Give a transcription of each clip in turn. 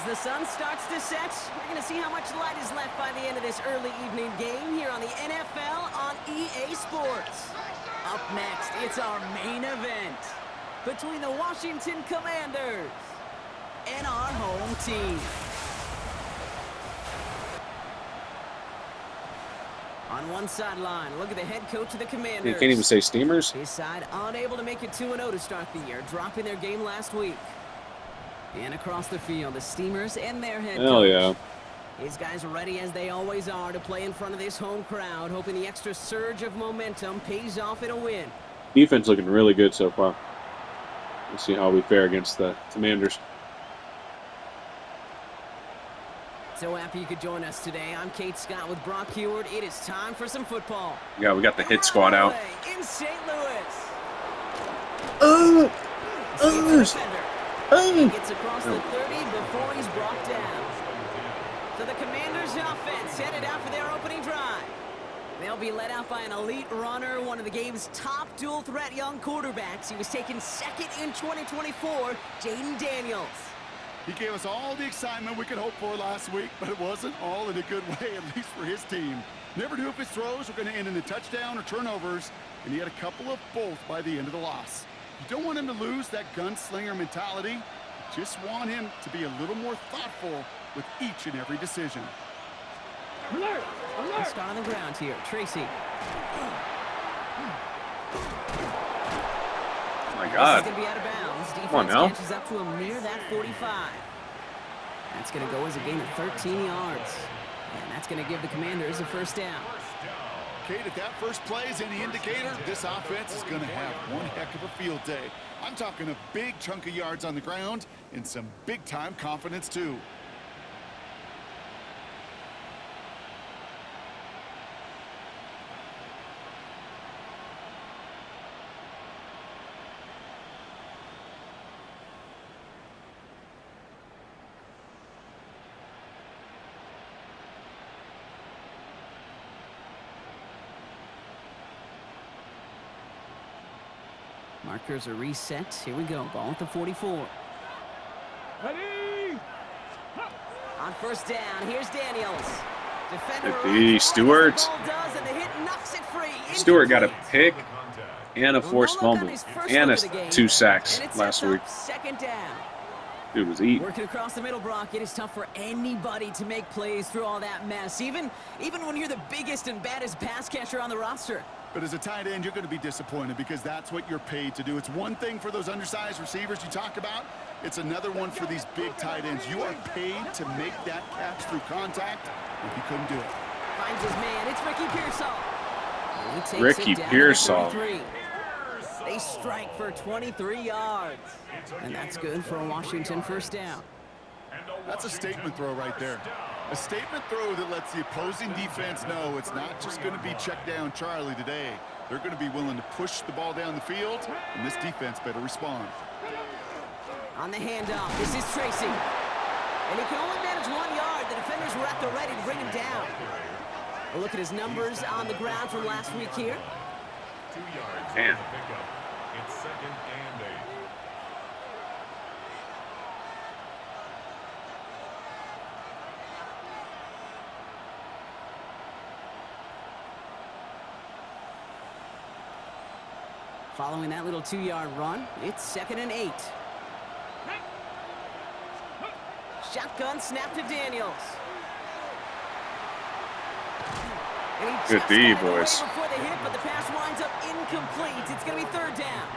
As the sun starts to set, we're going to see how much light is left by the end of this early evening game here on the NFL on EA Sports. Up next, it's our main event between the Washington Commanders and our home team. On one sideline, look at the head coach of the Commanders. You can't even say Steamers. His side unable to make it 2-0 to start the year, dropping their game last week. And across the field, the Steamers and their head coach. Hell yeah. These guys are ready as they always are to play in front of this home crowd, hoping the extra surge of momentum pays off in a win. Defense looking really good so far. We'll see how we fare against the Commanders. So happy you could join us today. I'm Kate Scott with Brock Heward. It is time for some football. Yeah, we got the hit squad out. In St. Louis. He gets across the 30 before he's brought down. So the Commanders offense headed out for their opening drive. They'll be led out by an elite runner, one of the game's top dual-threat young quarterbacks. He was taken second in 2024, Jaden Daniels. He gave us all the excitement we could hope for last week, but it wasn't all in a good way, at least for his team. Never knew if his throws were going to end in a touchdown or turnovers, and he had a couple of both by the end of the loss. You don't want him to lose that gunslinger mentality. You just want him to be a little more thoughtful with each and every decision. Alert! Alert! Let's start on the ground here. Tracy. Oh my God. This is going to be out of bounds. Defense Come on now. catches up to him near that 45. That's going to go as a gain of 13 yards. And that's going to give the Commanders a first down. Kate, if that first play is any indicator, this offense is going to have one heck of a field day. I'm talking a big chunk of yards on the ground and some big-time confidence, too. Markers are reset. Here we go. Ball at the 44. Ready? On first down, here's Daniels. Good Stewart. Stewart got a pick and a forced fumble and 2 sacks last week. Second down. Dude was eating. Working across the middle, Brock. It is tough for anybody to make plays through all that mess, even when you're the biggest and baddest pass catcher on the roster. But as a tight end, you're going to be disappointed because that's what you're paid to do. It's one thing for those undersized receivers you talk about. It's another one for these big tight ends. You are paid to make that catch through contact, and he couldn't do it. Finds his man. It's Ricky Pearsall. Ricky Pearsall. They strike for 23 yards. And that's good for a Washington first down. That's a statement throw right there. A statement throw that lets the opposing defense know it's not just going to be check down Charlie today. They're going to be willing to push the ball down the field, and this defense better respond. On the handoff, this is Tracy. And he can only manage 1 yard. The defenders were at the ready to bring him down. A look at his numbers on the ground from last week here. 2 yards. Man. It's 2nd and 8. Following that little 2-yard run, it's 2nd and 8. Shotgun snap to Daniels. Good D, boys. Before they hit, but the pass winds up incomplete. It's going to be 3rd down.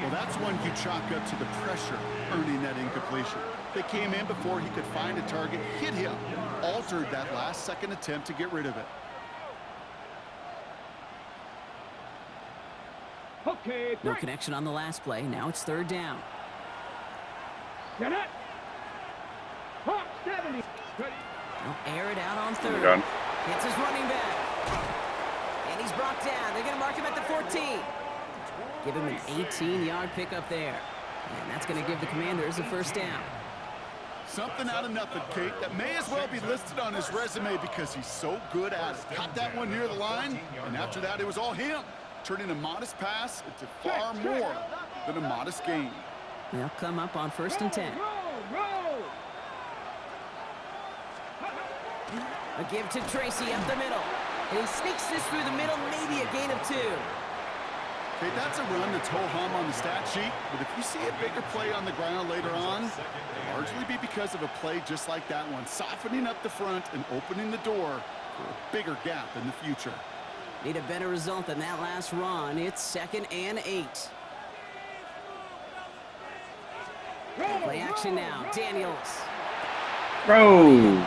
Well, that's one you chalk up to the pressure earning that incompletion. They came in before he could find a target, hit him, altered that last-second attempt to get rid of it. Okay, No connection on the last play. Now it's 3rd down. Get it. Hawk 70. Ready. They'll air it out on 3rd. Oh my God. Hits his running back. And he's brought down. They're going to mark him at the 14. Give him an 18-yard pickup there. And that's going to give the Commanders a first down. Something out of nothing, Kate, that may as well be listed on his resume because he's so good at it. Caught that one near the line, and after that, it was all him. Turning a modest pass into far more than a modest gain. They'll come up on 1st and 10. Roll, roll. A give to Tracy up the middle. And he sneaks this through the middle, maybe a gain of 2. Okay, that's a run that's ho-hum on the stat sheet, but if you see a bigger play on the ground later on, it'll largely be because of a play just like that one, softening up the front and opening the door for a bigger gap in the future. Need a better result than that last run. It's 2nd and 8. Play action now. Daniels. Bro.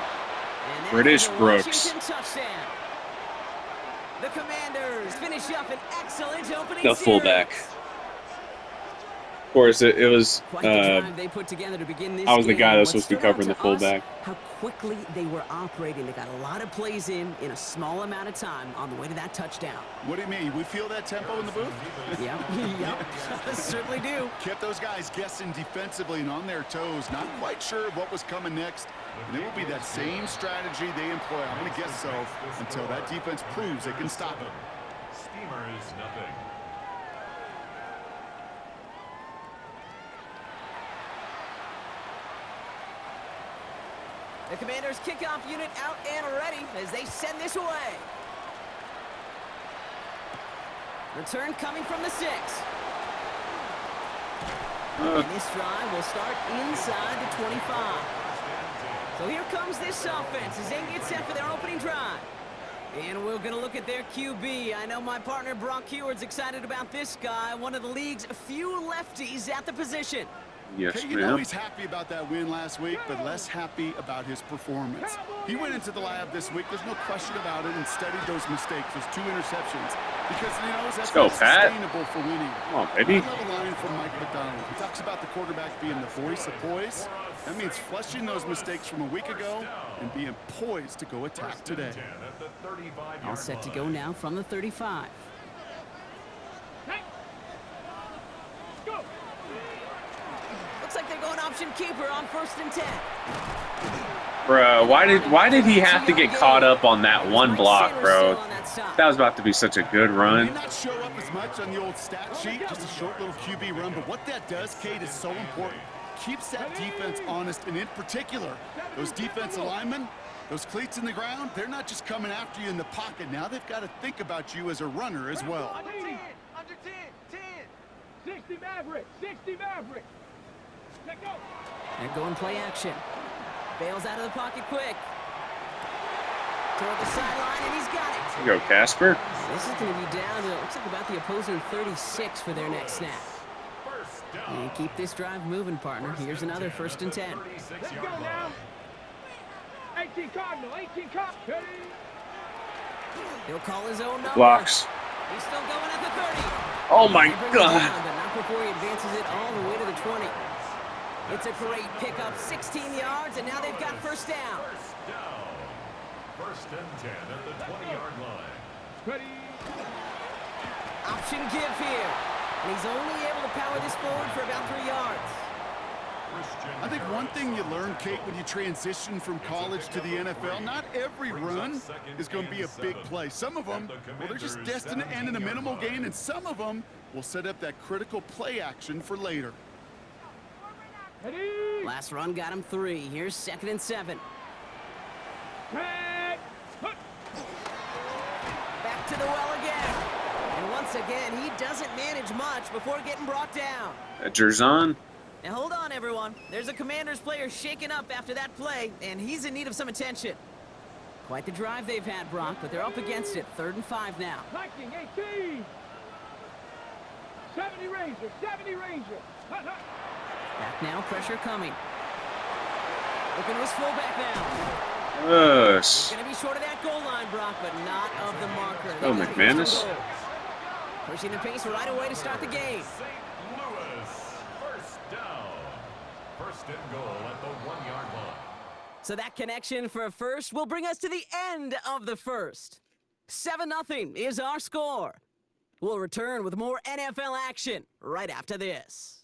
British Brooks. Washington touchdown. The Commanders finish up an excellent opening The fullback. Of course, it was. they put together to begin this I was the guy that was game. supposed to be covering the fullback. How quickly they were operating. They got a lot of plays in a small amount of time on the way to that touchdown. What do you mean? We feel that tempo in the booth? Yep. Certainly do. Kept those guys guessing defensively and on their toes, not quite sure of what was coming next. And it will be that same strategy they employ, I'm going to guess so, until that defense proves they can stop it. Steamers, nothing. The Commanders' kickoff unit out and ready as they send this away. Return coming from the 6. And this drive will start inside the 25. So here comes this offense as they get set for their opening drive. And we're going to look at their QB. I know my partner Brock Heward's excited about this guy, one of the league's few lefties at the position. Yes, okay, you know he's happy about that win last week, but less happy about his performance. He went into the lab this week, there's no question about it, and studied those mistakes, those 2 interceptions, because he knows that's not sustainable for winning. Come on, baby. I love a line from Mike McDonald. He talks about the quarterback being the voice of poise. That means flushing those mistakes from a week ago and being poised to go attack today. All set to go now from the 35. Looks like they're going option keeper on 1st and 10. Bro, why did he have to get caught up on that one block, bro? That was about to be such a good run. He did not show up as much on the old stat sheet, just a short little QB run, but what that does, Kate, is so important. Keeps that defense honest, and in particular, those defensive linemen, those cleats in the ground, they're not just coming after you in the pocket. Now they've got to think about you as a runner as well. Under 10, 60 Maverick, 60 Maverick. Let go. They're going play action. Bails out of the pocket quick. Toward the sideline, and he's got it. Here you go, Casper. This is going to be down to, looks like about the opposing 36 for their next snap. And keep this drive moving, partner. Here's another 1st and 10. Let's go now. 18 Cardinal, 18 Cardinal. He'll call his own number. Blocks. He's still going at the 30. Oh my God. Down, but not before he advances it all the way to the 20. It's a great pickup, 16 yards, and now they've got 1st down. 1st and 10 at the 20-yard line. Ready. Option give here. And he's only able to power this forward for about 3 yards. I think one thing you learn, Kate, when you transition from college to the NFL, not every run is going to be a big play. Some of them, well, they're just destined to end in a minimal gain, and some of them will set up that critical play action for later. Last run got him 3. Here's 2nd and 7. Back to the well again. And once again, he doesn't manage much before getting brought down. Jerzon. Now hold on, everyone. There's a Commanders player shaken up after that play, and he's in need of some attention. Quite the drive they've had, Brock, but they're up against it. 3rd and 5 now. Hiking 18. 70 Ranger, 70 Ranger. Back now, pressure coming. Looking to his fullback now. Yes. Going to be short of that goal line, Brock, but not of the marker. Oh, McManus. Pushing the pace right away to start the game. St. Louis, 1st down. 1st and goal at the 1-yard line. So that connection for a first will bring us to the end of the first. 7-0 is our score. We'll return with more NFL action right after this.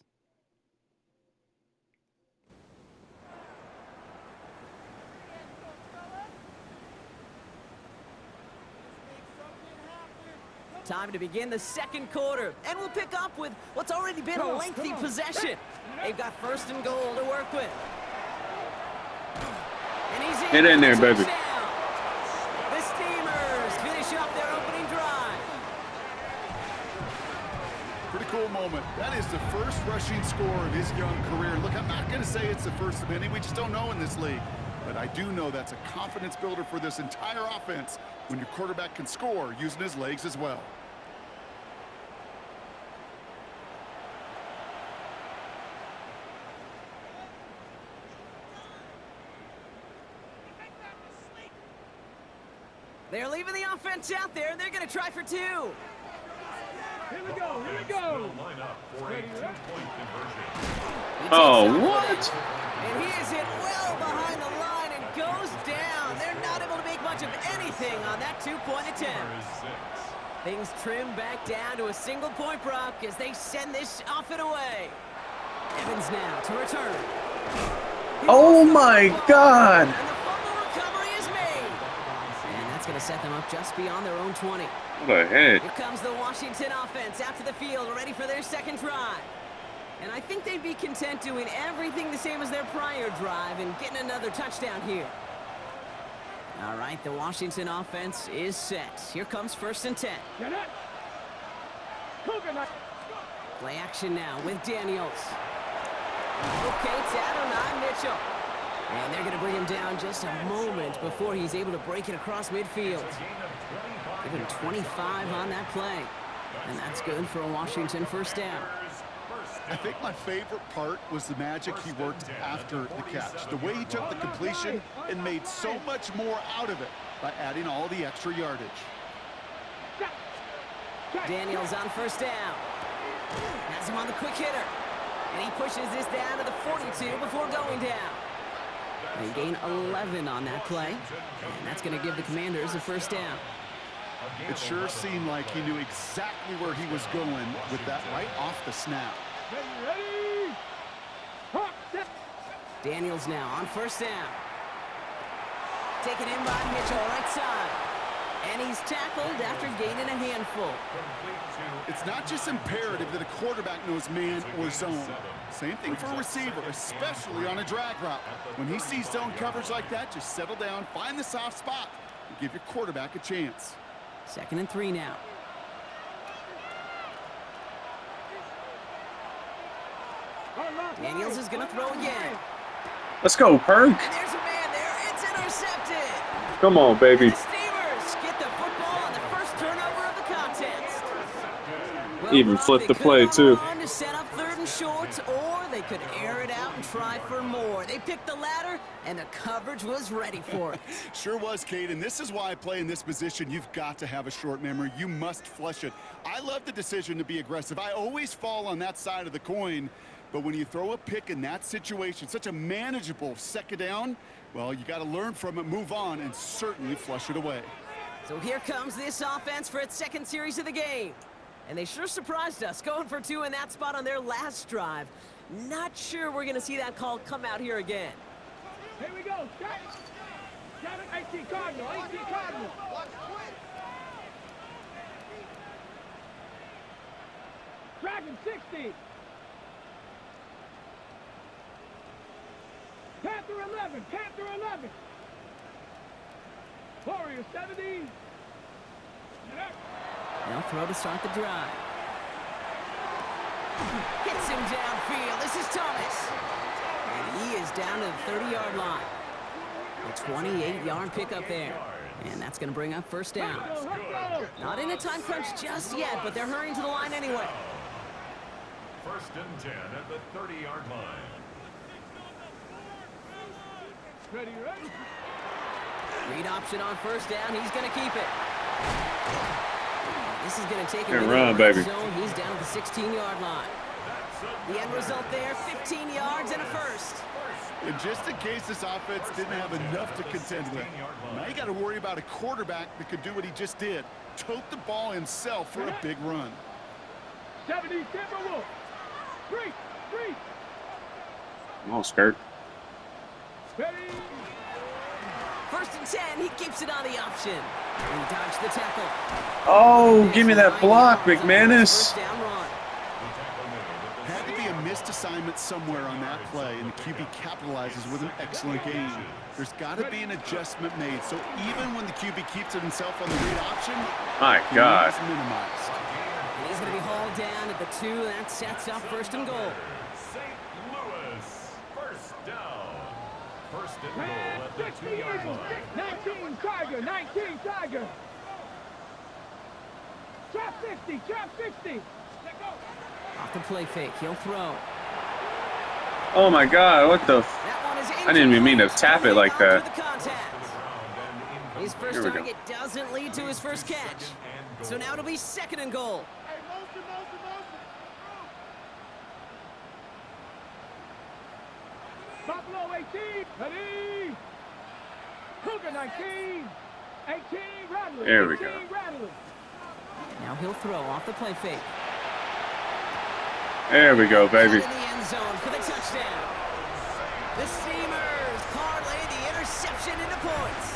Time to begin the 2nd quarter, and we'll pick up with what's already been a lengthy possession. They've got 1st and goal to work with. And he's Get in there, baby. moment. That is the first rushing score of his young career. Look, I'm not going to say it's the first of many. We just don't know in this league. But I do know that's a confidence builder for this entire offense when your quarterback can score using his legs as well. They're leaving the offense out there, and they're going to try for 2. Here we go, here we go. Oh, what? And he is hit well behind the line and goes down. They're not able to make much of anything on that 2-point attempt. Things trim back down to a single-point Brock as they send this off and away. Evans now to return. Oh my God! And the fumble recovery is made. And that's going to set them up just beyond their own 20. What a hit. Here comes the Washington offense out to the field, ready for their second drive. And I think they'd be content doing everything the same as their prior drive and getting another touchdown here. All right, the Washington offense is set. Here comes 1st and 10. Play action now with Daniels. Okay, it's Adonai Mitchell. And they're going to bring him down just a moment before he's able to break it across midfield. Give him 25 on that play. And that's good for a Washington 1st down. I think my favorite part was the magic he worked after the catch. The way he took the completion and made so much more out of it by adding all the extra yardage. Daniels on 1st down. Has him on the quick hitter. And he pushes this down to the 42 before going down. They gain 11 on that play. And that's going to give the Commanders a 1st down. It sure seemed like he knew exactly where he was going with that right off the snap. Daniels now on 1st down. Taken in by Mitchell, right side. And he's tackled after gaining a handful. It's not just imperative that a quarterback knows man or zone. Same thing for a receiver, especially on a drag route. When he sees zone coverage like that, just settle down, find the soft spot, and give your quarterback a chance. 2nd and 3 now. Daniels is going to throw again. Let's go, Perk. And there's a man there. It's intercepted. Come on, baby. The Steelers get the football on the 1st turnover of the contest. Well, Even Brock, flip the they play, could too. go on to set up 3rd and short, or they could air it out and try for more. They picked the latter, and the coverage was ready for it. Sure was, Kate, and this is why I play in this position. You've got to have a short memory. You must flush it. I love the decision to be aggressive. I always fall on that side of the coin. But when you throw a pick in that situation, such a manageable 2nd down, well, you got to learn from it, move on, and certainly flush it away. So here comes this offense for its 2nd series of the game. And they sure surprised us, going for 2 in that spot on their last drive. Not sure we're going to see that call come out here again. Here we go. Got it. 18 Cardinal. 18 Cardinal. Dragon 60. Panther 11. Panther 11. Warrior 70. They'll throw to start the drive. Hits him downfield. This is Thomas. And he is down to the 30-yard line. A 28-yard pickup there. And that's going to bring up 1st down. Not in a time crunch just yet, but they're hurrying to the line anyway. 1st and 10 at the 30-yard line. Ready. Read option on 1st down. He's going to keep it. This is going to take him Good into run, the red baby. zone. He's down at the 16-yard line. The end result there, 15 yards and a 1st. And just in case this offense didn't have enough to contend with, now you got to worry about a quarterback that could do what he just did, tote the ball himself for a big run. 70 Timberwolves. 3. Come on, Skirt. Ready. 1st and 10, he keeps it on the option. And he dodged the tackle. Oh, give me that block, McManus. 1st down run. Had to be a missed assignment somewhere on that play, and the QB capitalizes with an excellent gain. There's got to be an adjustment made, so even when the QB keeps it himself on the read option, My God. he's minimized. And he's He's going to be hauled down at the 2. That sets up 1st and goal. St. Louis, first down. First and goal at the 2-yard line. 19 Tiger, 19 Tiger. Trap 60, trap 60. Off the play fake, he'll throw. Oh my God! What the? That one is I didn't even mean to tap it like that. His first Here we go. target doesn't lead to his first catch. So now it'll be 2nd and goal. Buffalo 18, ready. Cougar 19, 18 Rattler. There we go. 18 Rattler. Now he'll throw off the play fake. There we go, baby. In the end zone for the touchdown. The Steamers parlay the interception into points.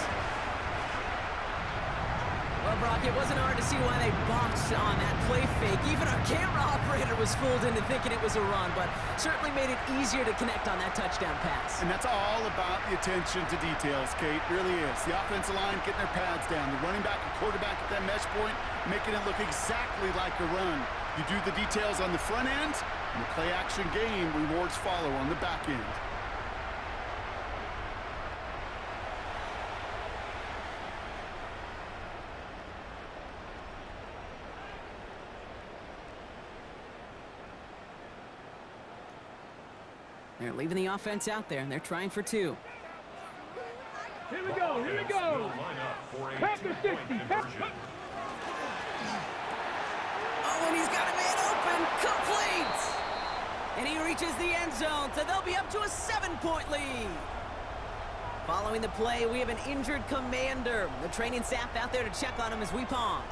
Well, Brock, it wasn't hard to see why they boxed on that play fake. Even our camera operator was fooled into thinking it was a run, but certainly made it easier to connect on that touchdown pass. And that's all about the attention to details, Kate. Really is. The offensive line getting their pads down. The running back and quarterback at that mesh point, making it look exactly like a run. You do the details on the front end, and the play-action game rewards follow on the back end. They're leaving the offense out there, and they're trying for 2. Here we go, here we go. Panther 60, Panther. Oh, and he's got a man open. Complete! And he reaches the end zone, so they'll be up to a 7-point lead. Following the play, we have an injured commander. The training staff out there to check on him as we pause.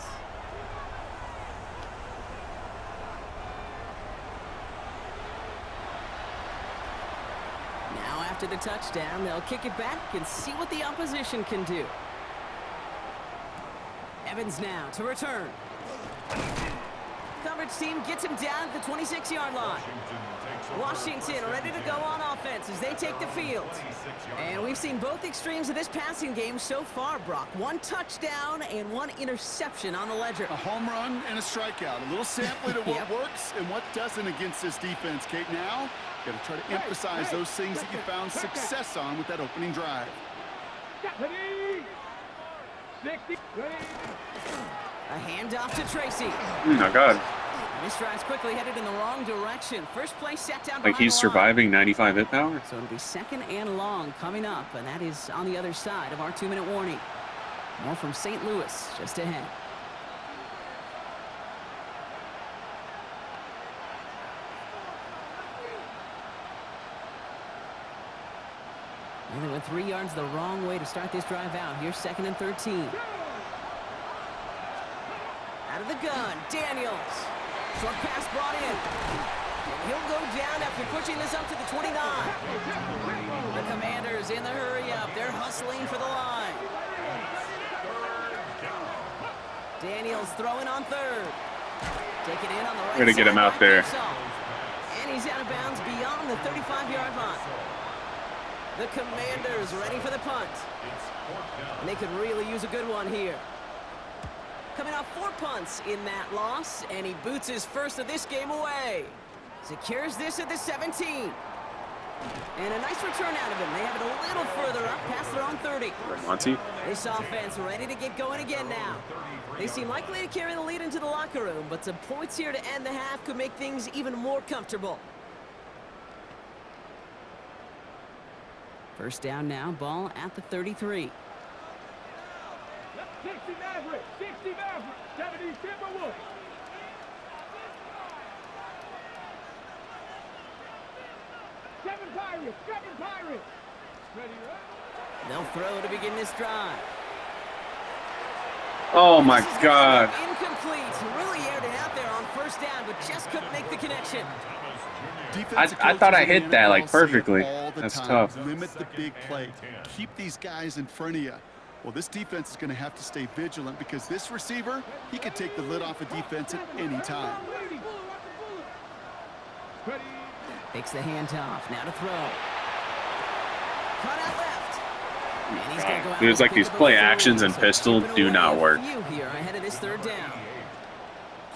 Now after the touchdown, they'll kick it back and see what the opposition can do. Evans now to return. Coverage team gets him down at the 26-yard line. Washington ready to go on offense as they take the field. And we've seen both extremes of this passing game so far, Brock. 1 touchdown and 1 interception on the ledger. A home run and a strikeout. A little sampling of what works and what doesn't against this defense, Kate. Now, you got to try to emphasize those things that you found success on with that opening drive. Ready. 60, ready. A handoff to Tracy. Oh my God! And this drive's quickly headed in the wrong direction. First play set down Like behind he's the line. surviving 95 hit power. So it'll be 2nd and long coming up, and that is on the other side of our 2-minute warning. More from St. Louis just ahead. And they went 3 yards the wrong way to start this drive out. Here's 2nd and 13. Out of the gun, Daniels. Short pass brought in. And he'll go down after pushing this up to the 29. The Commanders in the hurry-up. They're hustling for the line. Daniels throwing on 3rd. Take it in on the right side. We're gonna get him out there. And he's out of bounds beyond the 35-yard line. The Commanders ready for the punt. And they could really use a good one here. Coming off 4 punts in that loss, and he boots his first of this game away. Secures this at the 17. And a nice return out of him. They have it a little further up past their own 30. Monty. This offense ready to get going again now. They seem likely to carry the lead into the locker room, but some points here to end the half could make things even more comfortable. First down now, ball at the 33. 60 Maverick, 60 Maverick, 70 Timberwolves. Seven Pirates. Ready, right? They'll throw to begin this drive. Oh my God! Incomplete. Really aired it out there on first down, but just couldn't make the connection. I thought I hit that like perfectly. That's tough. Limit the big play. Keep these guys in front of you. Well, this defense is going to have to stay vigilant because this receiver, he could take the lid off a defense at any time. Takes the handoff. Now to throw. Cut out left. And he's gonna go out There's with like a these pick of play a actions third, and so pistol keeping do away not a work. few here ahead of this 3rd down.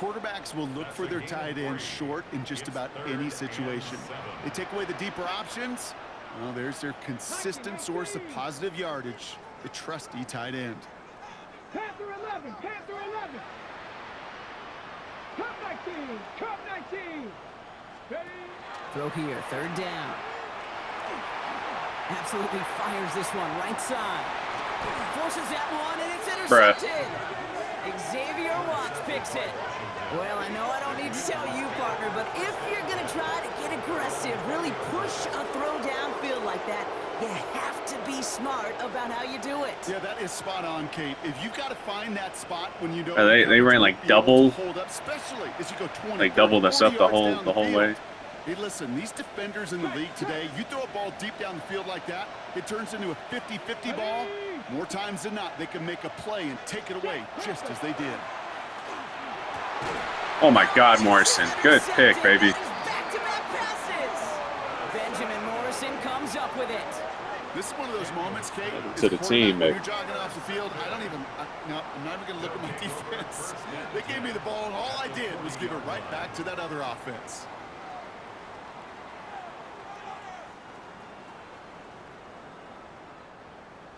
quarterbacks will look for their tight end short in just about any situation. They take away the deeper options. Well, there's their consistent source of positive yardage, the trusty tight end. Panther 11, Panther 11. Cup 19, Cup 19. Ready? Throw here, third down. Absolutely fires this one, right side. Forces that one, and it's intercepted. Xavier Watts picks it. Well, I know I don't need to tell you, partner, but if you're going to try to get aggressive, really push a throw downfield like that, you have to be smart about how you do it. Yeah, that is spot on, Kate. If you've got to find that spot when you don't... They ran like double, hold up, especially as you go 20, like doubled us up the whole way. Hey, listen, these defenders in the league today, you throw a ball deep down the field like that, it turns into a 50-50 ball. More times than not, they can make a play and take it away just as they did. Oh, my God, Morrison. Good pick, baby. Back-to-back passes. Benjamin Morrison comes up with it. This is one of those moments, Kate. To the team, when you're jogging off the field, I'm not even going to look at my defense. They gave me the ball, and all I did was give it right back to that other offense.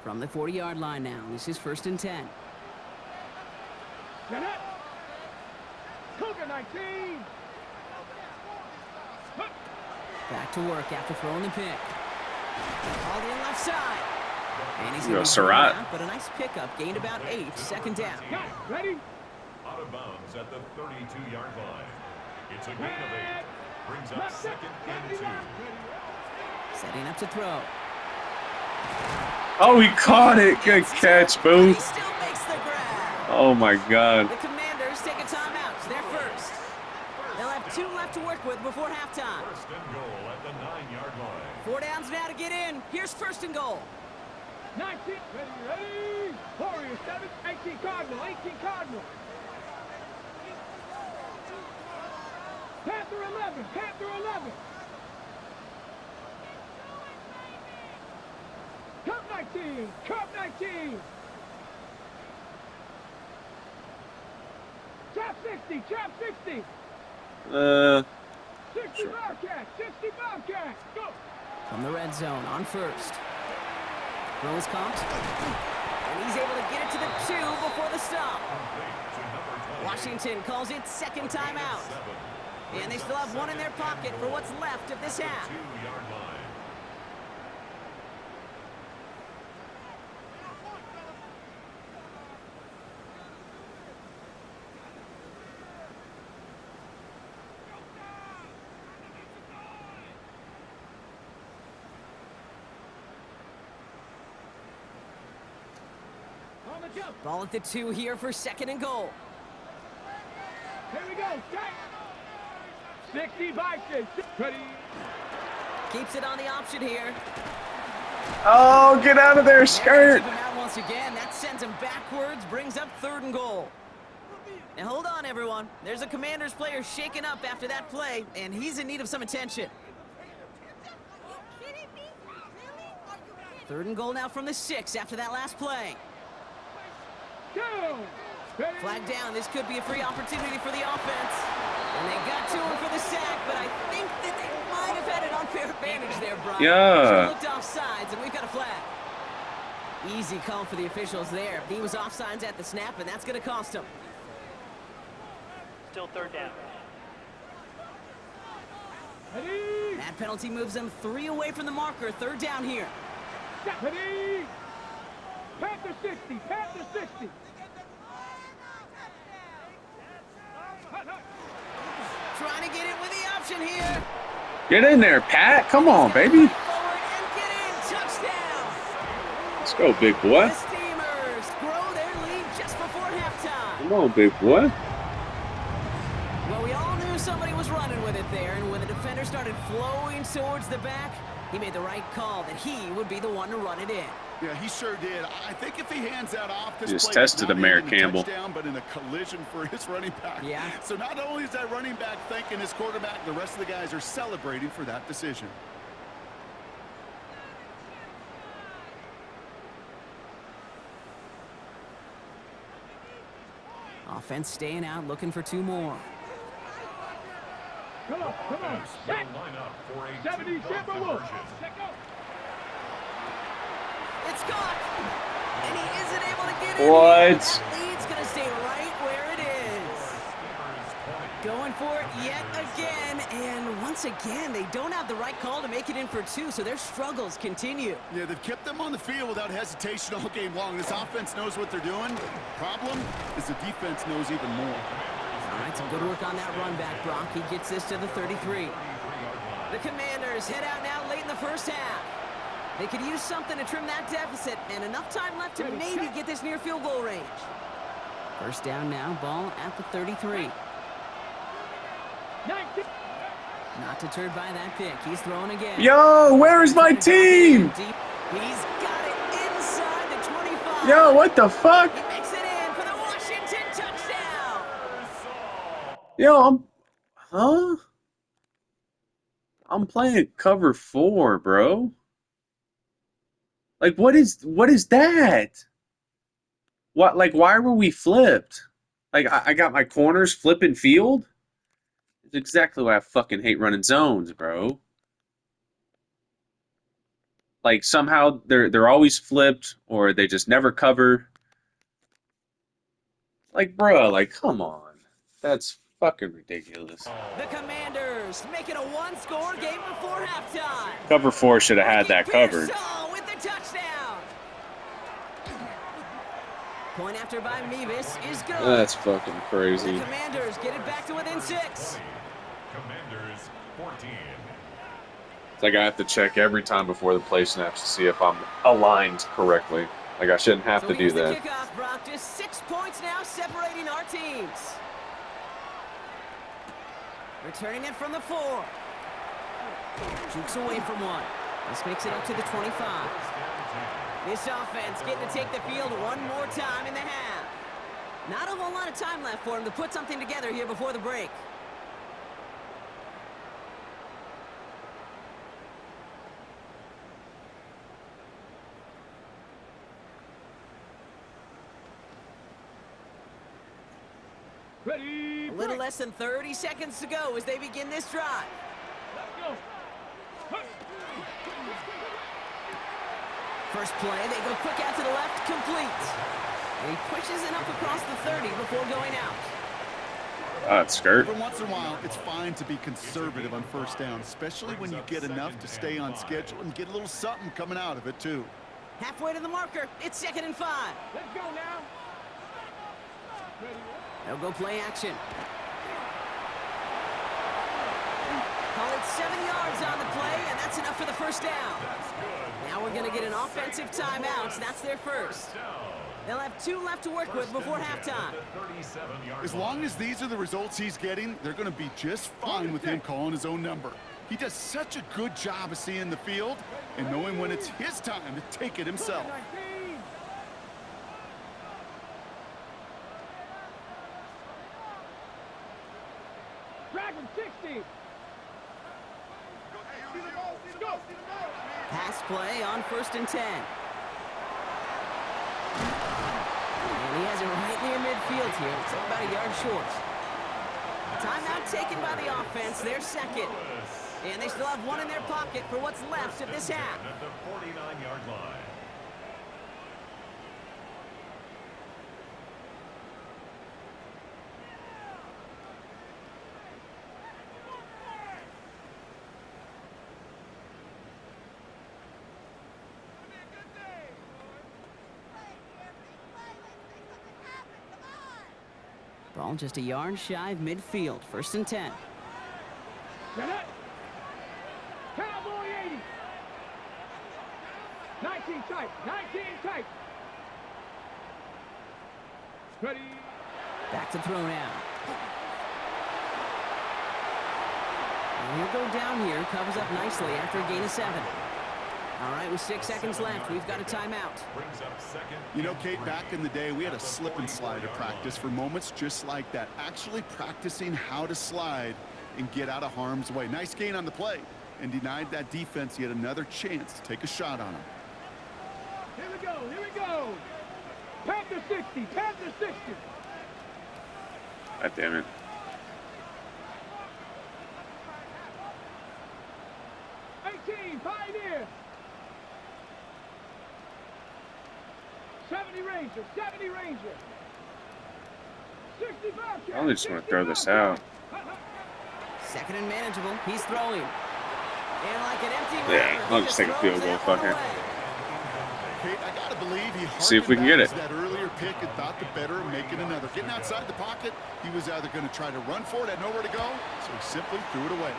From the 40-yard line now, this is 1st and 10. Get it. Cougar 19. Back to work after throwing the pick. All the left side. And he's going to Surratt. but a nice pickup, gained about 8, 2nd down. Ready? Out of bounds at the 32-yard line. It's a gain of 8. Brings up 2nd and 2. Setting up to throw. Oh, he caught it. Good catch, boom. He still makes the grab. Oh, my God. The Commanders take a timeout. They're first. They'll have 2 left to work with before halftime. 1st and goal at the 9-yard line. 4 downs now to get in. Here's 1st and goal. 19. Ready? Warriors 7, 18 Cardinal, 18 Cardinal. Panther 11, Panther 11. Cup 19, Cup 19. Trap 60, Trap 60. 60 Bobcats, 60 Bobcats. Go. From the red zone on 1st. Throw is caught. And he's able to get it to the 2 before the stop. Washington calls it 2nd timeout. And they still have 1 in their pocket for what's left of this half. 2-yard line. On the jump. Ball at the 2 here for 2nd and goal. Here we go. Strike. 60 Bobcats. Ready? Keeps it on the option here. Oh, get out of there, skirt. Keep him out once again. That sends him backwards, brings up 3rd and goal. And hold on, everyone. There's a Commanders player shaken up after that play, and he's in need of some attention. 3rd and goal now from the 6 after that last play. Go. Ready? Flag down. This could be a free opportunity for the offense. And they got to him for the sack, but I think that they might have had an unfair advantage there, Brian. Yeah. She looked offsides, and we've got a flag. Easy call for the officials there. He was offsides at the snap, and that's going to cost him. Still 3rd down. Ready? That penalty moves them 3 away from the marker. 3rd down here. Ready? Panther 60, Panther 60. Trying to get in with the option here. Get in there, Pat. Come on, baby. Forward and get in. Touchdown. Let's go, big boy. The Steamers grow their lead just before halftime. Come on, big boy. Well, we all knew somebody was running with it there, and when the defender started flowing towards the back, he made the right call that he would be the one to run it in. Yeah, he sure did. I think if he hands that off, this Just play tested is not him, Mayor even a Campbell. touchdown, but in a collision for his running back. Yeah. So not only is that running back thanking his quarterback, the rest of the guys are celebrating for that decision. Offense staying out, looking for 2 more. Come on, come on. Will line up for a 70 two-point conversion. It's caught! And he isn't able to get it. What? That lead's going to stay right where it is. Going for it yet again. And once again, they don't have the right call to make it in for 2, so their struggles continue. Yeah, they've kept them on the field without hesitation all game long. This offense knows what they're doing. Problem is the defense knows even more. All right, some good work on that run back, Brock. He gets this to the 33. The Commanders head out now late in the first half. They could use something to trim that deficit, and enough time left to maybe get this near field goal range. First down now, ball at the 33. Not deterred by that pick. He's throwing again. Yo, where is my team? He's got it inside the 25. Yo, what the fuck? He makes it in for the Washington touchdown. Yo, I'm playing cover 4, bro. Like, what is that? What, like, why were we flipped? Like, I got my corners flipping field? It's exactly why I fucking hate running zones, bro. Like, somehow they're always flipped, or they just never cover. Like, bro, like, come on. That's fucking ridiculous. The Commanders make it a 1-score game before halftime. Cover 4 should have had that covered. With the touchdown. Point after by Mevis is good. That's fucking crazy. The Commanders get it back to within 6. Commanders 14. It's like I have to check every time before the play snaps to see if I'm aligned correctly. Like, I shouldn't have to do that. The kickoff, Brock. Just 6 points now separating our teams. Returning it from the 4. Jukes away from 1. This makes it up to the 25. This offense getting to take the field one more time in the half. Not a whole lot of time left for him to put something together here before the break. Ready. A little less than 30 seconds to go as they begin this drive. Let's go. First play, they go quick out to the left, complete. And he pushes it up across the 30 before going out. It's skirt. Every once in a while, it's fine to be conservative on first down, especially when you get enough to stay on schedule and get a little something coming out of it, too. Halfway to the marker, it's 2nd and 5. Let's go now. They'll go play action. Call it 7 yards on the play, and that's enough for the first down. Now we're going to get an offensive timeout, so that's their first. They'll have 2 left to work with before halftime. As long as these are the results he's getting, they're going to be just fine with him calling his own number. He does such a good job of seeing the field and knowing when it's his time to take it himself. Dragon 60. Pass play on 1st and 10. And he has it right near midfield here. It's about a yard short. Timeout taken by the offense, their second. And they still have 1 in their pocket for what's left of this half. At the 49-yard line. Ball just a yard shy of midfield. 1st and 10. Get it. Cowboy 80. 19 tight. 19 tight. Ready. Back to throw now. And he'll go down here. Covers up nicely after a gain of 7. All right, with 6 seconds left, we've got a timeout. Brings up second. You know, Kate, back in the day, we had a slip and slide to practice for moments just like that. Actually practicing how to slide and get out of harm's way. Nice gain on the play and denied that defense yet another chance to take a shot on him. Here we go. Here we go. Panther 60. Panther 60. God damn it. 18, Pioneer. 70 Ranger, 70 Ranger. 60 Bobcat. I only just want to throw this out. Second and manageable. He's throwing. And like an empty Yeah, rattler, I'll he just take a throws field goal. that Fuck one it. away. Kate, I gotta believe he See if we can get it. that earlier pick and thought the better of making another. Getting outside the pocket, he was either going to try to run for it, had nowhere to go, so he simply threw it away.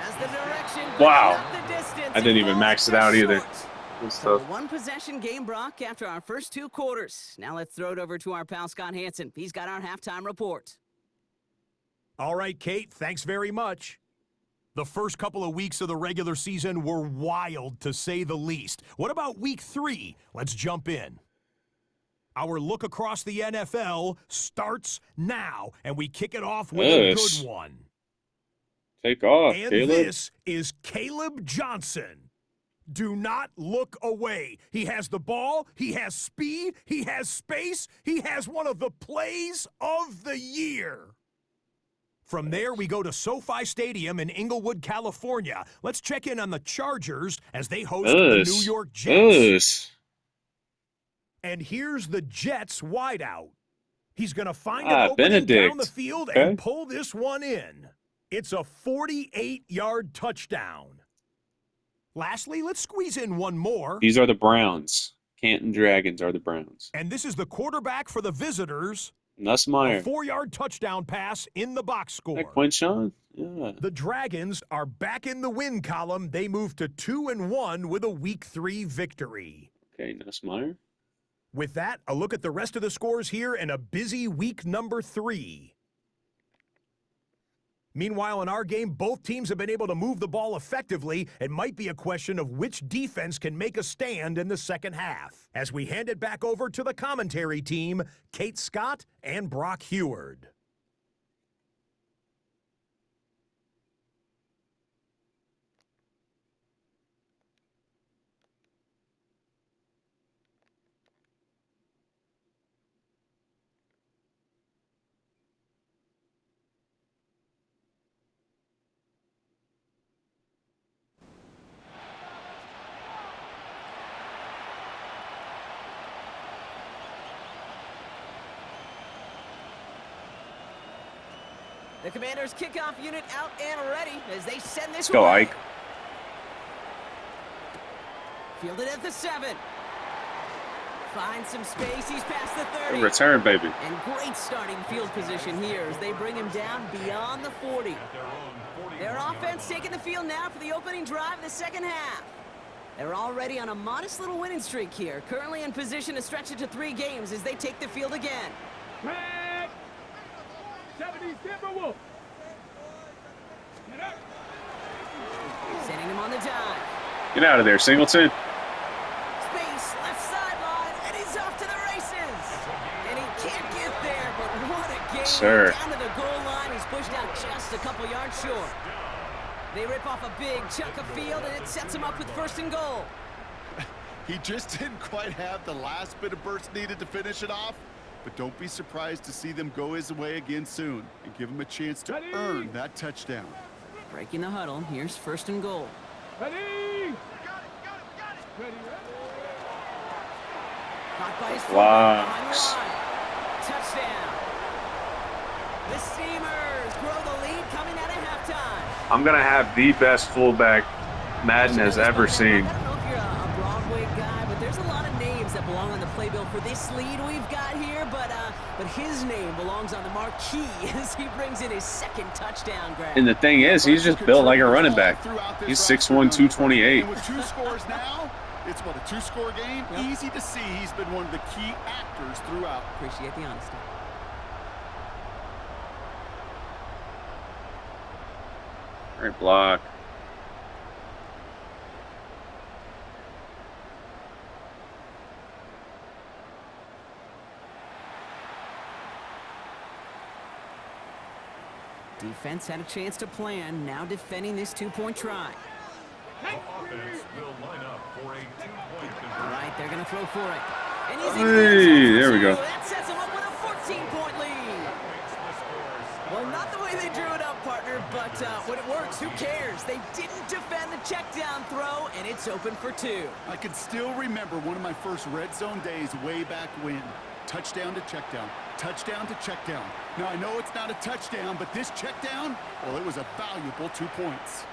As the direction, but Wow. not the distance. I didn't even falls max it just out either. short. Good So stuff. one possession game, Brock, after our first 2 quarters. Now let's throw it over to our pal Scott Hansen. He's got our halftime report. All right, Kate, thanks very much. The first couple of weeks of the regular season were wild, to say the least. What about week 3? Let's jump in. Our look across the NFL starts now, and we kick it off with a Yes. good one. Take off, And Caleb. this is Caleb Johnson. Do not look away. He has the ball, he has speed, he has space, he has one of the plays of the year. From there, we go to SoFi Stadium in Inglewood, California. Let's check in on the Chargers as they host the New York Jets. Yes. And here's the Jets wideout. He's going to find Ah, an opening Benedict. down the field Okay. and pull this one in. It's a 48-yard touchdown. Lastly, let's squeeze in one more. These are the Browns. Canton Dragons are the Browns. And this is the quarterback for the visitors. A Nussmeier. 4-yard touchdown pass in the box score. That Quinshawn? Yeah. The Dragons are back in the win column. They move to 2-1 with a Week 3 victory. Okay, Nussmeier. With that, a look at the rest of the scores here in a busy week number 3. Meanwhile, in our game, both teams have been able to move the ball effectively. It might be a question of which defense can make a stand in the second half. As we hand it back over to the commentary team, Kate Scott and Brock Heward. The Commanders' kickoff unit out and ready as they send this Let's go, away. Ike. Fielded at the 7. Finds some space. He's past the 30. Good return, baby. And great starting field position here as they bring him down beyond the 40. Their offense taking the field now for the opening drive of the second half. They're already on a modest little winning streak here, currently in position to stretch it to 3 games as they take the field again. Flag. 70 Timberwolves. Get up. Sending him on the dive. Get out of there, Singleton. Space, left sideline, and he's off to the races. And he can't get there, but what a game. Sir. Down to the goal line, he's pushed out just a couple yards short. They rip off a big chunk of field, and it sets him up with 1st and goal. He just didn't quite have the last bit of burst needed to finish it off. But don't be surprised to see them go his way again soon and give him a chance to earn that touchdown. Breaking the huddle, here's 1st and goal. Ready. Ready. Caught by his Blocks. behind the line. Touchdown. The Steamers grow the lead coming out of halftime. I'm going to have the best fullback Madden has ever seen. I don't know if you're a Broadway guy, but there's a lot of names that belong on the playbill for this lead we've got here, but his name belongs on the marquee as he brings in his 2nd touchdown grab. And the thing is, he's just built like a running back. He's 6'1", 228. And with 2 scores now, it's what, a 2-score game? Yep. Easy to see he's been one of the key actors throughout. Appreciate the honesty. Great block. Defense had a chance to plan, now defending this 2-point try. Offense will line up for a 2-point All conversion. right, they're going to throw for it. And he's Hey, there we go. That sets him up with a 14-point lead. Well, not the way they drew it up, partner, but when it works, who cares? They didn't defend the check down throw, and it's open for 2. I can still remember one of my first red zone days way back when. Touchdown to check down. Touchdown to check down. Now, I know it's not a touchdown, but this check down, well, it was a valuable 2 points.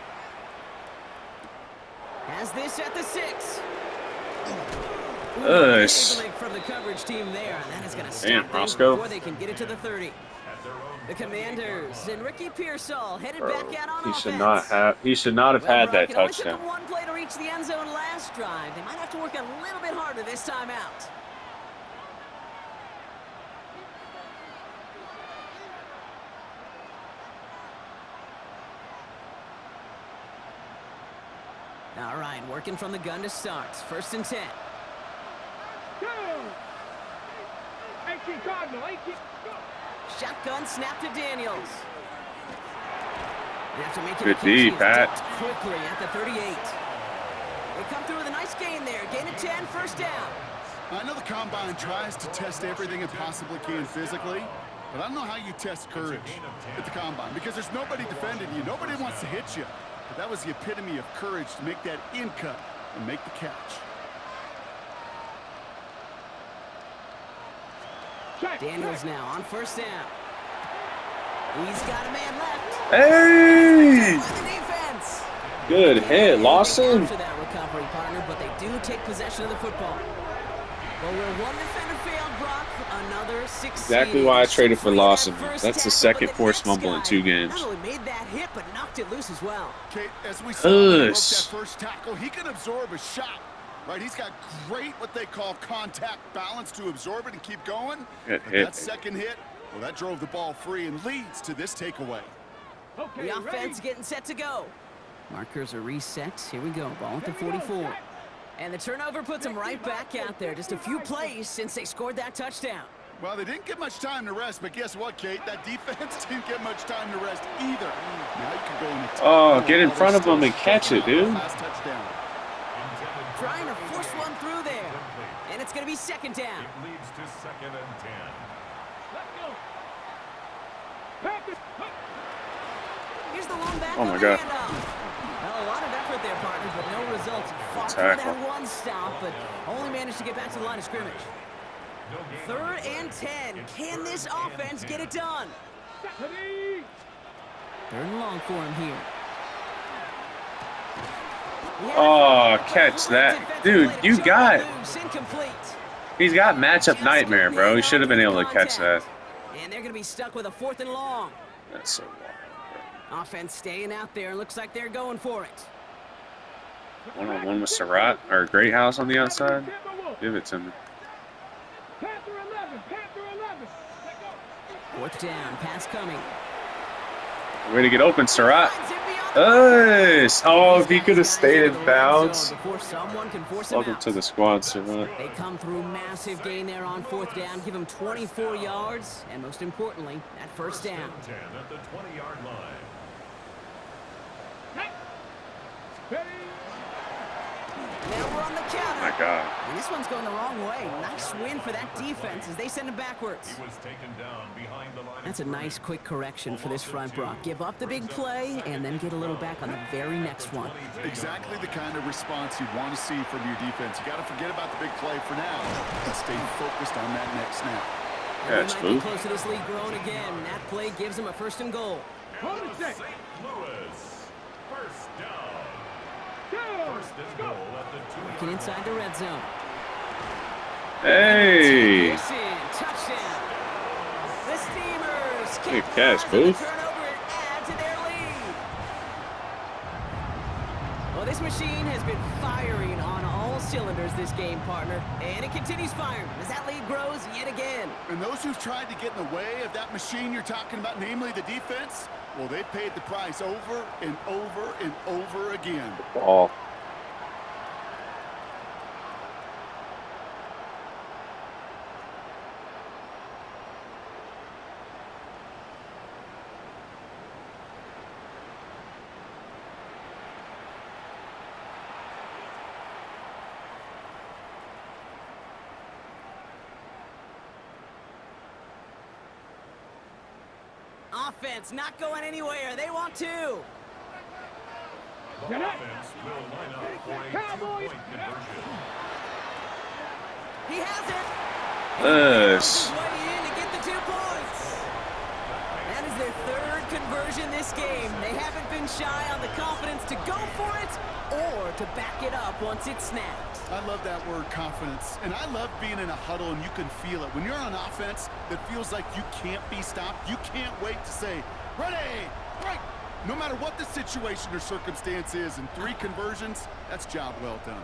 Has this at the 6. From the coverage team there, and that is going to stop things before they can get it to the 30. The Commanders and Ricky Pearsall headed back out on offense. He should not have had that touchdown. Took them one play to reach the end zone last drive. They might have to work a little bit harder this time out. All right, working from the gun to start. 1st and 10. Go! 18 Cardinal, 18. Go! Shotgun snap to Daniels. They have to make it Good D, Pat. Quickly at the 38. They come through with a nice gain there. Gain of 10, 1st down. I know the Combine tries to test everything it possibly can physically, but I don't know how you test courage at the Combine because there's nobody defending you. Nobody wants to hit you. But that was the epitome of courage to make that in cut and make the catch. Daniels now on 1st down. He's got a man left. Hey! The defense. Good hit, Lawson. After that recovery, partner, but they do take possession of the football. Well, where one defender failed, Brock, another succeeded. Exactly why I traded for Lawson. First That's the tackle, 2nd but forced next fumble in guy 2 games. Not only made that hit, but knocked it loose as well. Kate, as we saw when he broke that first tackle, he can absorb a shot. Right, he's got great what they call contact balance to absorb it and keep going. That second hit, well, that drove the ball free and leads to this takeaway. Okay, The offense getting set to go. Markers are reset. Here we go. Ball at the 44. And the turnover puts them right back out there. Just a few plays since they scored that touchdown. Well, they didn't get much time to rest, but guess what, Kate? That defense didn't get much time to rest either. Now you can go in the get in front of them and catch it, dude. Last touchdown. Trying to force one through there. And it's going to be 2nd down. It leads to 2nd and 10. Let's go. Packers. Here's the long back Oh, my on the God. handoff. Well, a lot of effort there, partner, but no results. Fought for Tackle. that one stop, but only managed to get back to the line of scrimmage. 3rd and 10. Can this offense get it done? 3rd and long for him here. Oh, catch that. Dude, you got... He's got matchup nightmare, bro. He should have been able to catch that. And they're going to be stuck with a 4th and long. That's so wild. Offense staying out there. Looks like they're going for it. One-on-one with Surratt, or Great House on the outside. Give it to me. Panther 11. Panther 11. 4th down. Pass coming. Way to get open, Surratt. Nice. Oh, if he could have stayed in bounds. Welcome to the squad, Surratt. They come through massive gain there on 4th down. Give him 24 yards. And most importantly, that 1st down. 10 at the 20-yard line. Now we're on the counter. Oh, my God. And this one's going the wrong way. Nice win for that defense as they send him backwards. He was taken down behind the line. That's a nice quick correction for this front, Brock. Give up the big play and then get a little back on the very next one. Exactly the kind of response you want to see from your defense. You got to forget about the big play for now and stay focused on that next snap. And they might be close to this lead growing again. That play gives them a 1st and goal. Hold it St. Louis. 1st down. 1st and goal at the 2-yard Working inside the red zone. Hey. Touchdown. The Steamers Good catch, Booth. turnover and add to their lead. Well, this machine has been firing on all cylinders this game, partner, and it continues firing as that lead grows yet again. And those who've tried to get in the way of that machine you're talking about, namely the defense, well, they've paid the price over and over and over again. Ball. Offense not going anywhere. They want two. The offense will line up for a two-point conversion. He has it. Us. His way in to get the 2 points. That is their third conversion this game. They haven't been shy on the confidence to go for it or to back it up once it's snapped. I love that word, confidence. And I love being in a huddle and you can feel it. When you're on offense, that feels like you can't be stopped. You can't wait to say, ready, right. No matter what the situation or circumstance is, in 3 conversions, that's job well done.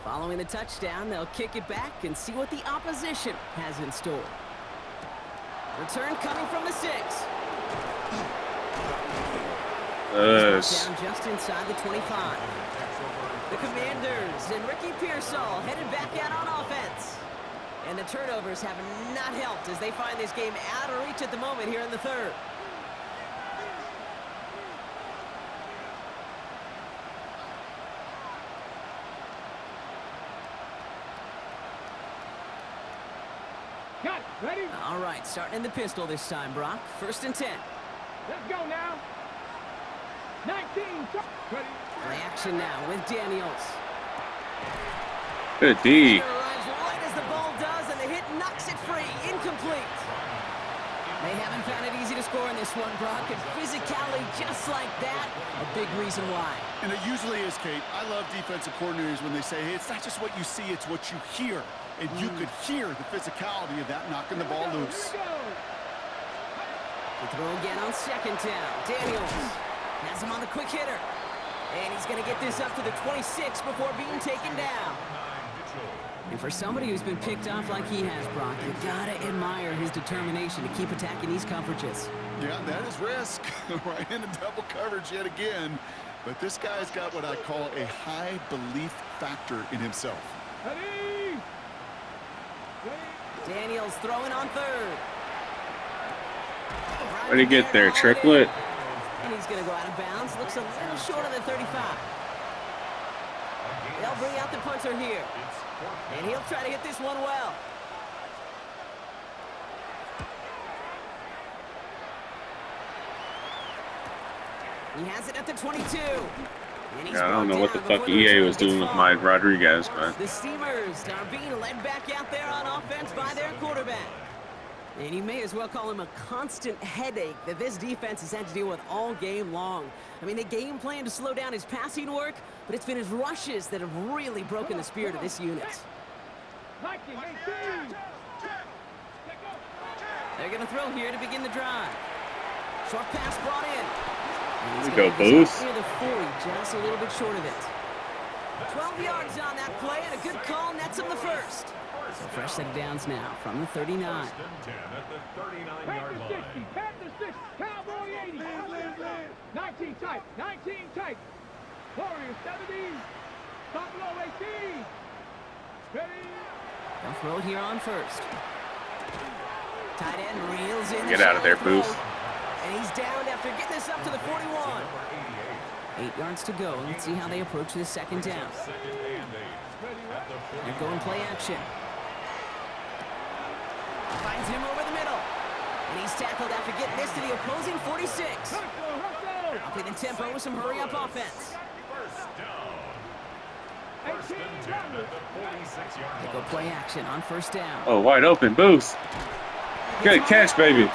Following the touchdown, they'll kick it back and see what the opposition has in store. Return coming from the 6. Down just inside the 25. The Commanders and Ricky Pearsall headed back out on offense. And the turnovers have not helped as they find this game out of reach at the moment here in the 3rd. Got it. Ready? All right, starting in the pistol this time, Brock. 1st and 10. Let's go now. 19. Ready? Play action now with Daniels. Good D. Arrives right as the ball does, and the hit knocks it free. Incomplete. They haven't found it easy to score in this one, Brock, and physicality just like that, a big reason why. And it usually is, Kate. I love defensive coordinators when they say, hey, it's not just what you see, it's what you hear. And you could hear the physicality of that knocking the ball loose. The throw again on 2nd down. Daniels has him on the quick hitter. And he's going to get this up to the 26 before being taken down. And for somebody who's been picked off like he has, Brock, you got to admire his determination to keep attacking these coverages. Yeah, that is risk. Right into double coverage yet again. But this guy's got what I call a high belief factor in himself. Ready? Daniels throwing on 3rd. Where'd he get there? Triplet? And he's going to go out of bounds. Looks a little short of the 35. They'll bring out the punter here. And he'll try to hit this one well. He has it at the 22. Yeah, I don't know what the fuck EA was doing with my Rodriguez, but The Steamers are being led back out there on offense by their quarterback. And you may as well call him a constant headache that this defense has had to deal with all game long. I mean, they game plan to slow down his passing work, but it's been his rushes that have really broken the spirit of this unit. They're going to throw here to begin the drive. Short pass brought in. There we go, Booth. Near the 40, just a little bit short of it. 12 yards on that play, and a good call nets him the 1st. So fresh set of downs now from the 39. 1st and 10 at the 39-yard Panther 60, line. Panther 60, Cowboy 80. 19 tight, 19 tight. Warriors 70, Buffalo 18. Ready? They'll throw it here on 1st. Tight end reels in. Get out of there, Booth. And he's down after getting this up to the 41. 8 yards to go. Let's see how they approach this 2nd down. They're going play action. Finds him over the middle. And he's tackled after getting this to the opposing 46. Upping the tempo with some hurry-up offense. 1st and 10 at the 46-yard They line. go play action on 1st down. oh, wide open, Booth. Good catch, baby.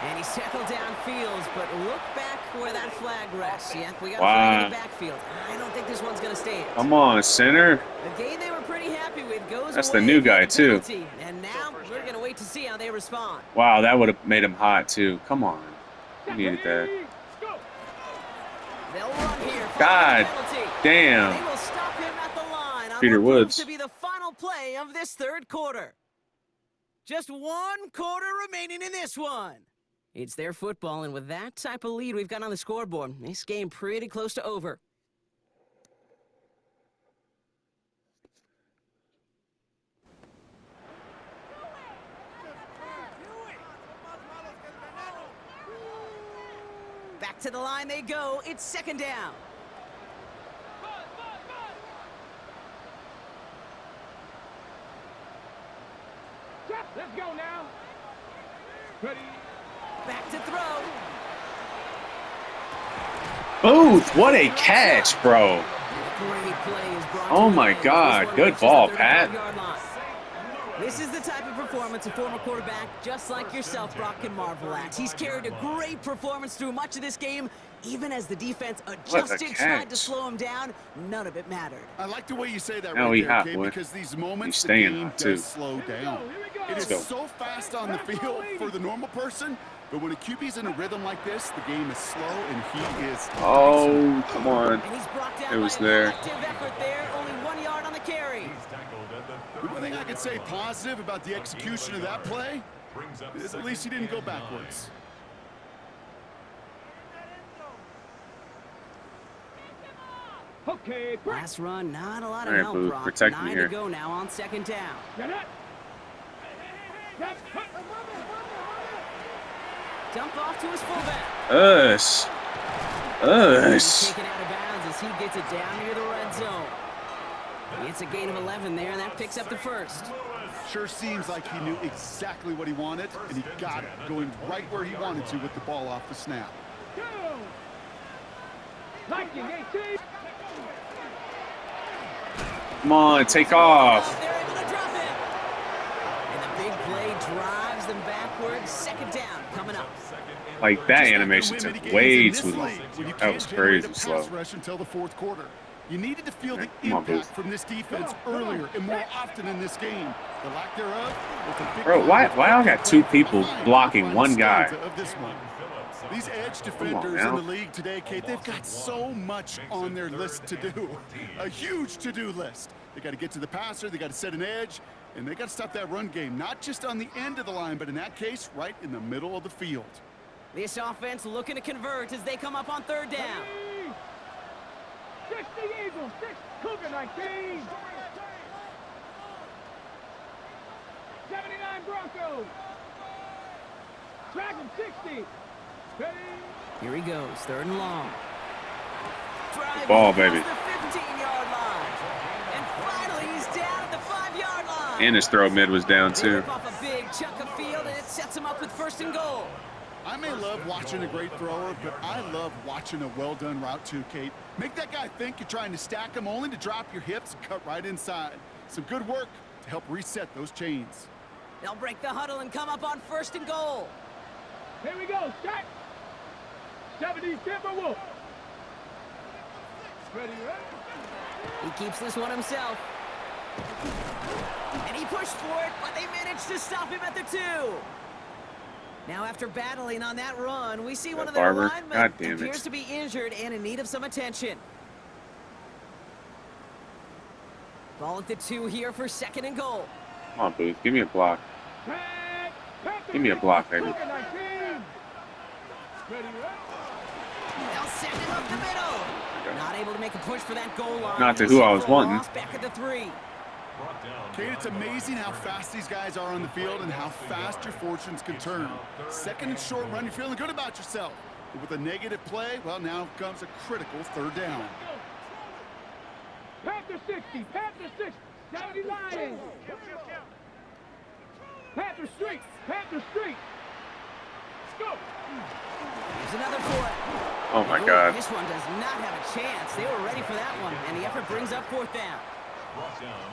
And he's tackled downfield, but look back where that flag rests. Yeah, we got a Wow. flag in the backfield. I don't think this one's going to stand. Come on, center. The game they were pretty happy with goes That's away the new for guy, too. penalty. And now we're going to wait to see how they respond. Wow, that would have made him hot, too. Come on. He needed that. They'll run here. God penalty. damn. They will stop him at the line on Peter what proves Woods. to be the final play of this 3rd quarter. Just 1 quarter remaining in this one. It's their football, and with that type of lead we've got on the scoreboard, this game pretty close to over. Back to the line they go. It's 2nd down. Let's go now. Ready? Back to throw. Booth, what a catch, bro. Great play is brought Oh to my an end. God, This one good reaches the ball, 35-yard line. This is the type of performance a former quarterback, just like yourself, Brock, can marvel at. He's carried a great performance through much of this game. Even as the defense adjusted, tried to slow him down, none of it mattered. I like the way you say that Now right he there, hot, Kate, boy. because these moments He's the staying game hot, too. does slow down. It is go. so fast on the field for the normal person, but when a QB's in a rhythm like this, the game is slow and he is. Oh, come on. And he's brought down It was by a there. collective effort there, only 1 yard on the carry. The one thing I could say positive about the execution of that play is at least he didn't go backwards. Okay, Last run, not a lot of All right, help, Booth, Brock. protect me 9 here. to go now on 2nd down. get it. Dump off to his fullback. Us. Us. Taken out of bounds as he gets it down near the red zone. It's a gain of 11 there, and that picks up the first. Sure seems like he knew exactly what he wanted, and he got it, going right where he wanted to with the ball off the snap. Go. Liking 18. Come on, take off. They're able to drop him. And the big play drives them backwards. 2nd down coming up. Like, that animation took way too long. That was crazy slow. Rush until the 4th quarter. You needed to feel the Come on, impact Booth. from this defense earlier and more often in this game. The lack thereof was a big Bro, why I got two people blocking one guy? of this one. These edge on defenders now. in the league today, Kate, they've got so much on their list to do. A huge to-do list. They got to get to the passer, they got to set an edge, and they got to stop that run game, not just on the end of the line, but in that case, right in the middle of the field. This offense looking to convert as they come up on 3rd down. 60 Eagles, 6 Cougar 19. 79 Broncos. Dragon 60. Ready. Here he goes, 3rd and long. Driving Ball, across baby. the 15-yard line. And finally, he's down at the 5-yard line. And his throw mid was down, They too. rip off a big chunk of field, and it sets him up with 1st and goal. I may love watching a great thrower, but I love watching a well-done route too, Kate. Make that guy think you're trying to stack him only to drop your hips and cut right inside. Some good work to help reset those chains. They'll break the huddle and come up on 1st and goal. Here we go, stack. 70 Timberwolves. Ready, ready. He keeps this one himself. And he pushed for it, but they managed to stop him at the 2. Now, after battling on that run, we see one of their Barber. linemen God damn it. appears to be injured and in need of some attention. Ball at the 2 here for 2nd and goal. Come on, Booth. Give me a block. Tag. Give me a block, baby. Cougar 19. Ready, ready. They'll send him up the middle. Not able to make a push for that goal line. Not to who I was For a wanting. loss back at the 3. Kate, it's amazing how fast these guys are on the field and how fast your fortunes can turn. 2nd and short run, you're feeling good about yourself. But with a negative play, well, now comes a critical 3rd down. Panther 60. Panther 60. 70 Lions. Panther Street. Panther Street. Go. Here's another for it. Oh, my Ooh, God. This one does not have a chance. They were ready for that one, and the effort brings up 4th down.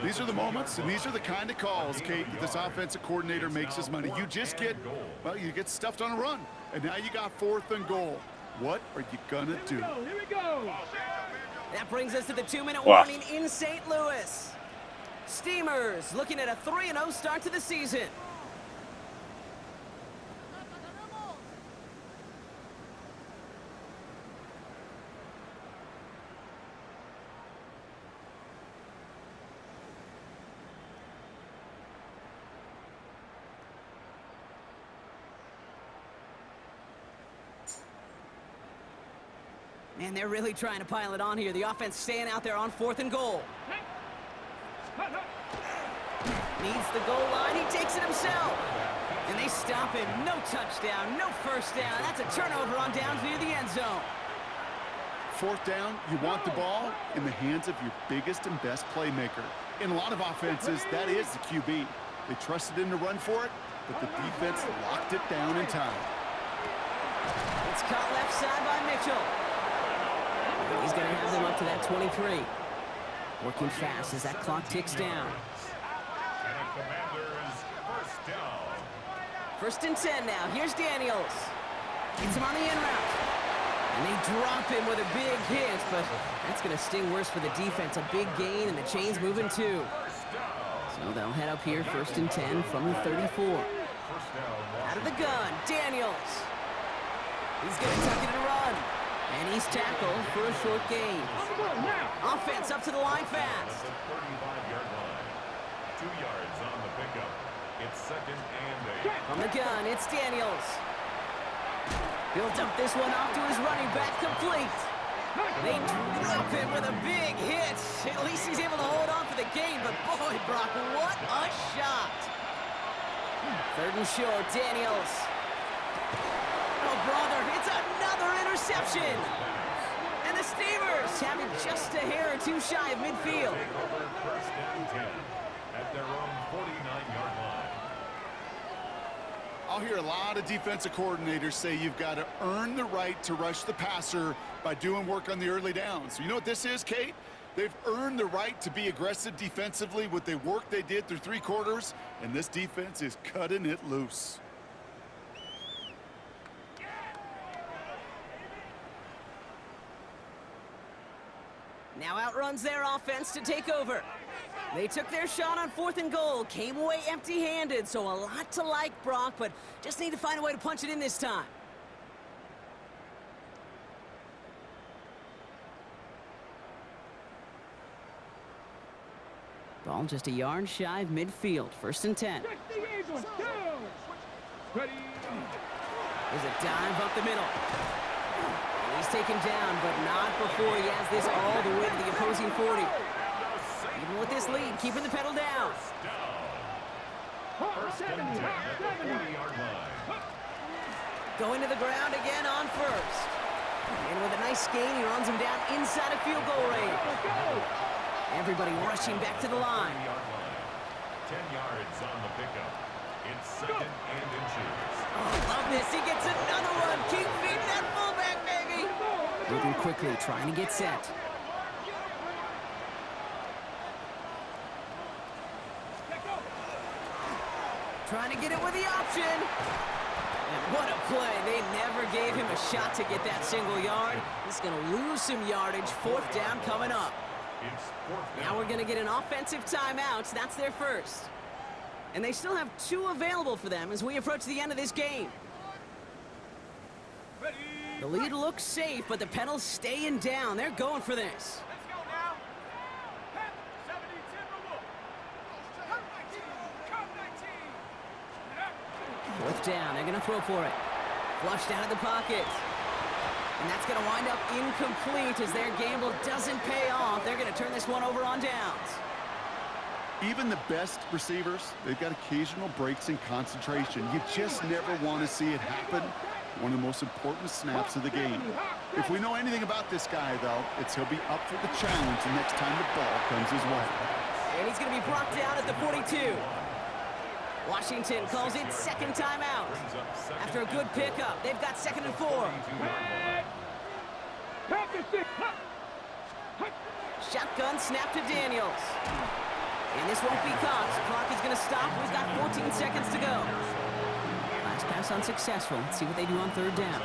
These are the moments, and these are the kind of calls, Kate, that this offensive coordinator makes his money. You just get, well, you get stuffed on a run, and now you got 4th and goal. What are you gonna do? Here we go. That brings us to the 2-minute Wow. warning in St. Louis. Steamers looking at a 3-0 start to the season. Man, they're really trying to pile it on here. The offense staying out there on 4th and goal. Needs the goal line. He takes it himself. And they stop him. No touchdown, no 1st down. That's a turnover on downs near the end zone. 4th down, you want the ball in the hands of your biggest and best playmaker. In a lot of offenses, that is the QB. They trusted him to run for it, but the defense locked it down in time. It's cut left side by Mitchell. He's going to have them up to that 23. Working fast as that clock ticks down. And the Commanders first down. 1st and 10 now. Here's Daniels. Gets him on the in route. And they drop him with a big hit, but that's going to sting worse for the defense. A big gain, and the chain's moving too. So they'll head up here 1st and 10 from the 34. Out of the gun, Daniels. He's going to tuck it and run. And he's tackled for a short gain. Offense up to the line fast. 35-yard line. 2 yards on the pickup. It's 2nd and 8. From the gun, it's Daniels. Built up this one off to his running back, complete. They drop him with a big hit. At least he's able to hold on for the game, but boy, Brock, what a shot. 3rd and short, Daniels. Oh, brother, it's another interception. And the Steelers have it just a hair or two shy of midfield. 1st and 10 at their own 49-yard line. I'll hear a lot of defensive coordinators say you've got to earn the right to rush the passer by doing work on the early downs. So you know what this is, Kate? They've earned the right to be aggressive defensively with the work they did through 3 quarters, and this defense is cutting it loose. Now outruns their offense to take over. They took their shot on 4th and goal, came away empty-handed, so a lot to like, Brock, but just need to find a way to punch it in this time. Ball just a yard shy of midfield, 1st and 10. Ready. There's a dive up the middle. And he's taken down, but not before he has this all the way to the opposing 40. Even with this lead, keeping the pedal down. 1st and 10 at the 40-yard line. Going to the ground again on 1st. And with a nice gain, he runs him down inside of field goal range. Everybody rushing back to the line. 10 yards on the pickup. It's 2nd and inches. Oh, love this. He gets another one. Keep feeding that fullback, baby. Moving quickly, trying to get set. Trying to get it with the option. And what a play. They never gave him a shot to get that single yard. He's going to lose some yardage. 4th down coming up. It's 4th down. Now we're going to get an offensive timeout. That's their first. And they still have 2 available for them as we approach the end of this game. The lead looks safe, but the pedal's staying down. They're going for this. Let's go now. 70, Timberwolf. Come 19. Come 19. 4th down. They're going to throw for it. Flushed out of the pocket. And that's going to wind up incomplete as their gamble doesn't pay off. They're going to turn this one over on downs. Even the best receivers, they've got occasional breaks in concentration. You just never want to see it happen. One of the most important snaps of the game. If we know anything about this guy, though, it's he'll be up for the challenge the next time the ball comes his way. And he's going to be brought down at the 42. Washington calls it 2nd timeout. After a good pickup, they've got 2nd and 4. Shotgun snap to Daniels. And this won't be caught. Clock is going to stop. We've got 14 seconds to go. Last pass unsuccessful. Let's see what they do on 3rd down.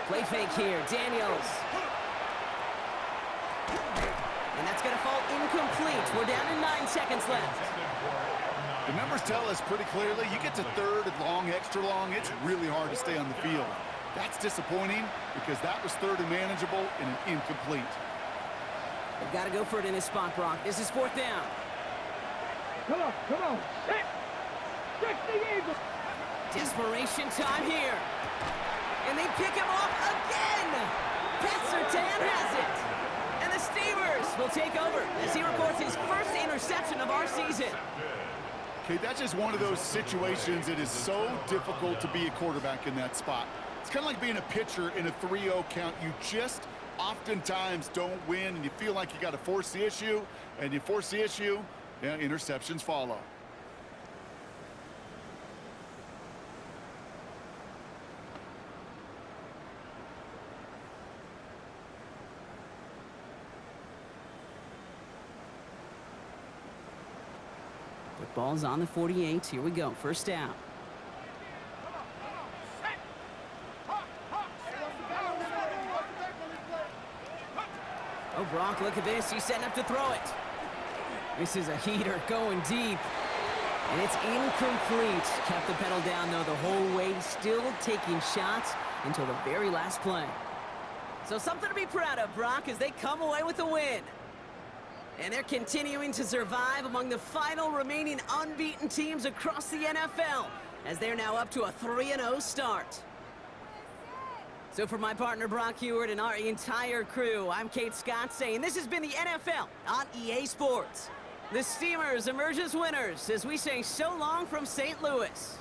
Play fake here. Daniels. And that's going to fall incomplete. We're down to 9 seconds left. The numbers tell us pretty clearly, you get to 3rd and long, extra long, it's really hard to stay on the field. That's disappointing because that was 3rd and manageable and an incomplete. They've got to go for it in this spot, Brock. This is 4th down. Come on, come on. Hit. Stretch the eagle. Desperation time here. And they pick him off again. Pat Surtain has it. And the Steelers will take over as he records his first interception of our season. Okay, that's just one of those situations that is so difficult to be a quarterback in that spot. It's kind of like being a pitcher in a 3-0 count. You just oftentimes don't win, and you feel like you got to force the issue, and you force the issue, yeah, interceptions follow. Ball's on the 48. Here we go. First down. Oh, Brock, look at this. He's setting up to throw it. This is a heater going deep. And it's incomplete. Kept the pedal down, though, the whole way. Still taking shots until the very last play. So something to be proud of, Brock, as they come away with a win. And they're continuing to survive among the final remaining unbeaten teams across the NFL, as they're now up to a 3-0 start. So for my partner Brock Heward and our entire crew, I'm Kate Scott saying this has been the NFL on EA Sports. The Steamers emerge as winners as we say so long from St. Louis.